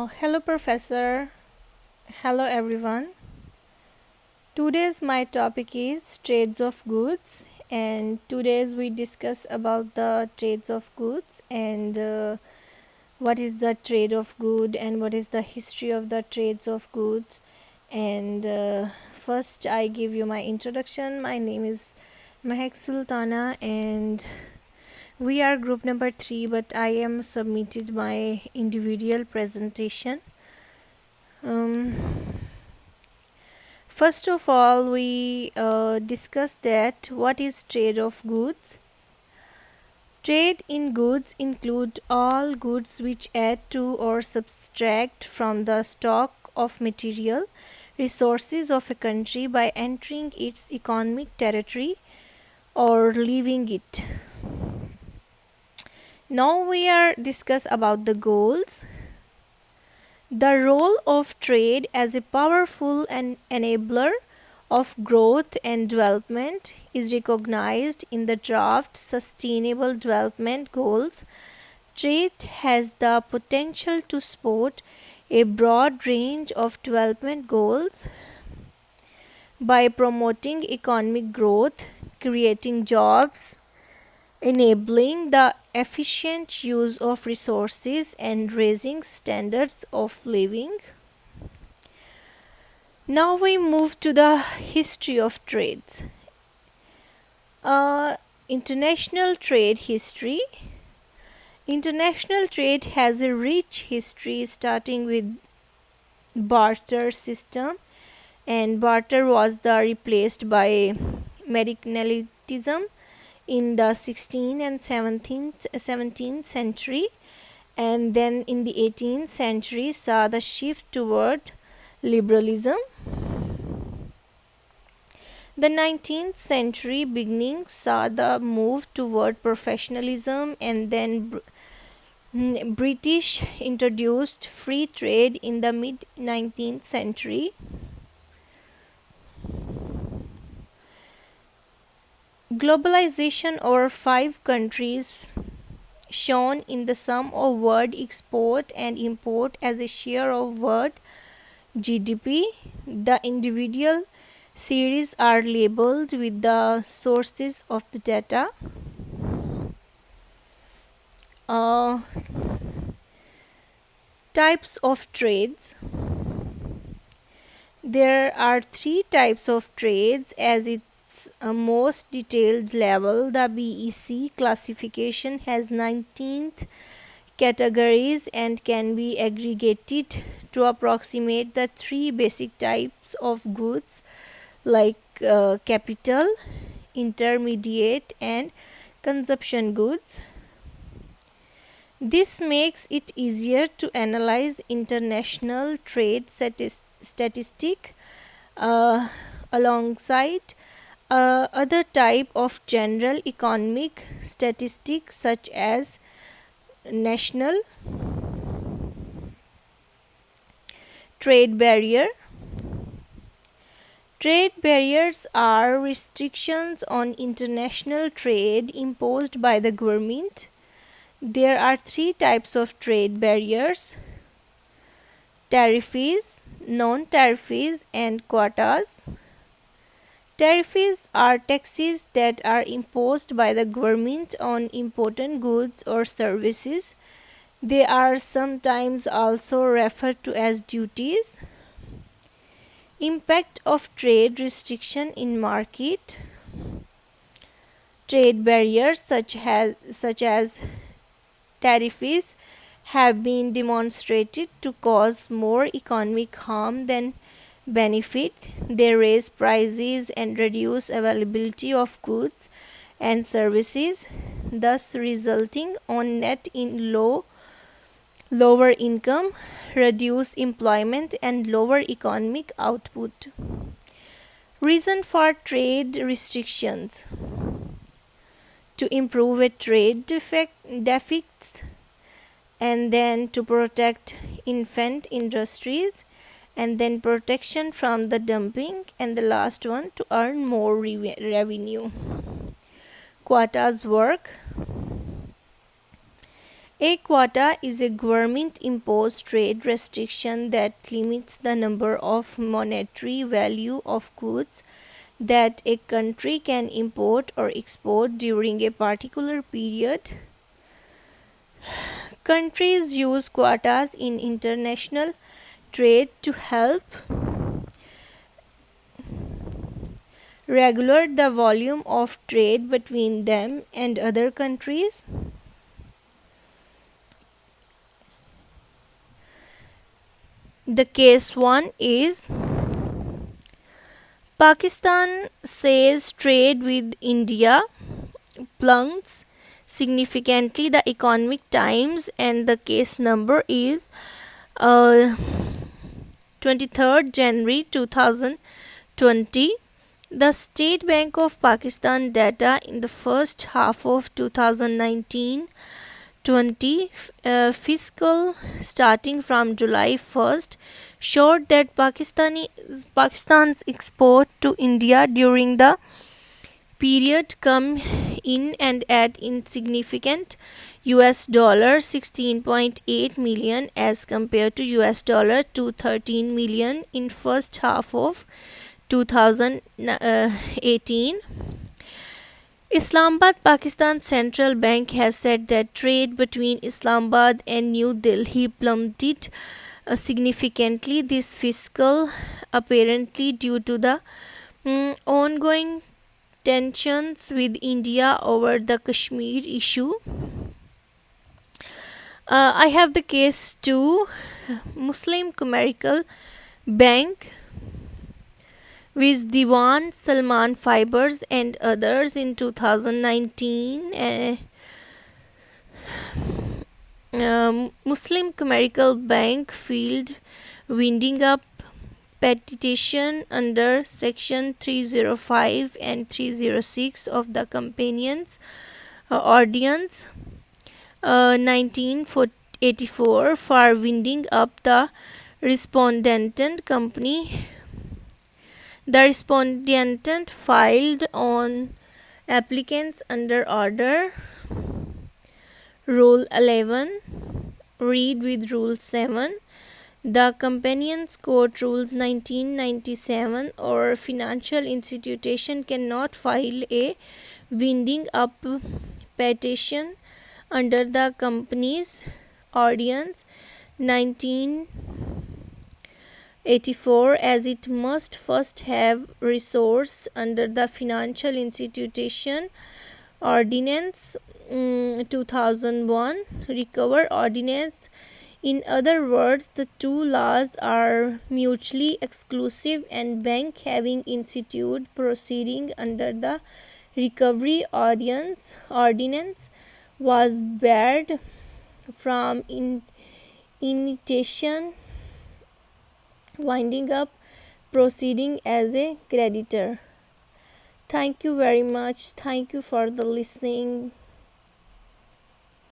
Hello, Professor. Hello, everyone. Today's my topic is trades of goods, and today's we discuss about the trades of goods and what is the trade of good and what is the history of the trades of goods. And first, I give you my introduction. My name is Mehak Sultana, and we are group number 3, but I am submitted my individual presentation. Um, First of all, we discuss that what is trade of goods. Trade in goods include all goods which add to or subtract from the stock of material resources of a country by entering its economic territory or leaving it. Now we are discuss about the goals. The role of trade as a powerful enabler of growth and development is recognized in the draft Sustainable Development Goals. Trade has the potential to support a broad range of development goals by promoting economic growth, creating jobs, enabling the efficient use of resources, and raising standards of living. Now we move to the history of trades. International trade history. International trade has a rich history starting with barter system, and barter was replaced by mercantilism in the 16th and 17th century, and then in the 18th century saw the shift toward liberalism. The 19th century beginning saw the move toward professionalism, and then British introduced free trade in the mid 19th century. Globalization over 5 countries shown in the sum of world export and import as a share of world GDP. The individual series are labeled with the sources of the data. Types of trades. There are 3 types of trades as its most detailed level. The BEC classification has 19th categories and can be aggregated to approximate the 3 basic types of goods like capital, intermediate, and consumption goods. This makes it easier to analyze international trade statistic alongside other type of general economic statistics such as national trade barrier. Trade barriers are restrictions on international trade imposed by the government. There are 3 types of trade barriers: tariffs, non-tariffs, and quotas. Tariffs are taxes that are imposed by the government on imported goods or services. They are sometimes also referred to as duties. Impact of trade restriction in market. Trade barriers such as tariffs have been demonstrated to cause more economic harm than benefit. They raise prices and reduce availability of goods and services, thus resulting on net in lower income, reduced employment, and lower economic output. Reason for trade restrictions: to improve a trade deficit, and then to protect infant industries, and then protection from the dumping, and the last one to earn more revenue. Quotas work. A quota is a government imposed trade restriction that limits the number of monetary value of goods that a country can import or export during a particular period. Countries use quotas in international trade to help regulate the volume of trade between them and other countries. The case one is Pakistan says trade with India plunges significantly. The Economic Times, and the case number is uh, 23rd January 2020. The State Bank of Pakistan data in the first half of 2019-20 fiscal starting from July 1st showed that Pakistan's export to India during the period come in and at insignificant US dollar 16.8 million as compared to US dollar 213 million in first half of 2018. Islamabad, Pakistan Central Bank has said that trade between Islamabad and New Delhi plummeted significantly this fiscal, apparently due to the ongoing tensions with India over the Kashmir issue. I have the case too. Muslim Commercial Bank with Diwan Salman Fibers and others in 2019. Muslim Commercial Bank filed winding up petition under section 305 and 306 of the Companions Ordinance 1984 for winding up the respondent company. The respondent filed on applicants under order Rule 11 read with Rule 7, the Companions Court Rules 1997, or financial institution cannot file a winding up petition under the Companies Ordinance 1984 as it must first have resource under the Financial Institution Ordinance 2001 Recover Ordinance. In other words, the two laws are mutually exclusive, and bank having instituted proceeding under the Recovery Ordinance was barred from initiation winding up proceeding as a creditor. Thank you very much. Thank you for the listening.